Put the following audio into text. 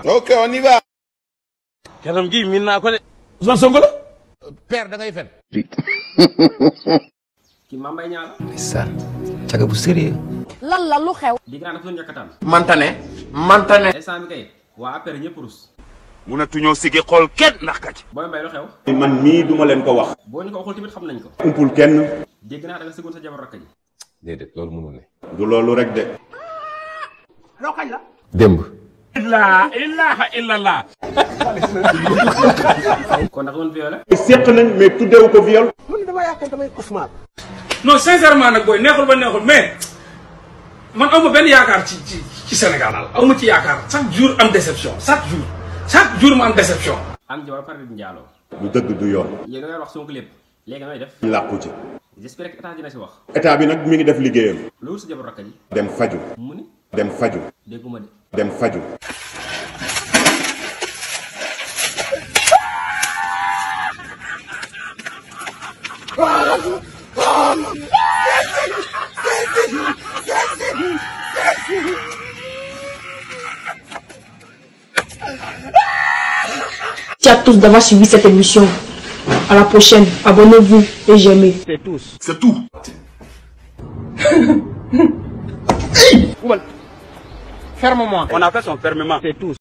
Ok, on y va. kanam gi min naa ko de. Ousmane Sonko la. Père da ngay fen. ki Mambay Niang la. ndeysaan caga bu sérieux. lan la lu xew. digg naa dafa doon ñàkkataan. Mantane. instant bi kay waa APR ñëpp rus. Mënatuñoo sigi xool kenn ndax kat. booy mbay lu xew. man mii duma leen ko wax. boo ñu ko waxul tamit xam nañ ko. umpul kenn. dégg naa da nga sëggoon sa jabar rakk ji. déedéet loolu mënul ne. du loolu rek de. loo kañ la. démb. La ilaha illallah. kon ndax doon violé. seq nañ mais tuddeewu ko viol. non sincèrement nag booy neexul ba neexul mais man aw ma benn yaakaar ci Sénégal daal aw ma ci yaakaar chaque jour am déception chaque jour ma am déception. am jabar pare di njaaloo. du dëgg du yoon. yéen da ngay wax Sonko lépp léegi nooy def. làqu ci. j'espère que état dina si wax. état bi nag mi ngi def liggéeyam. loolu si jabar rakk ji. dem faju. mu ni dem faju. dégguma de. dem faju. Merci à tous d'avoir suivi cette émission. À la prochaine. Abonnez-vous et j'aimez. C'est tout. Ferme-moi. On a fait son fermement. C'est tout.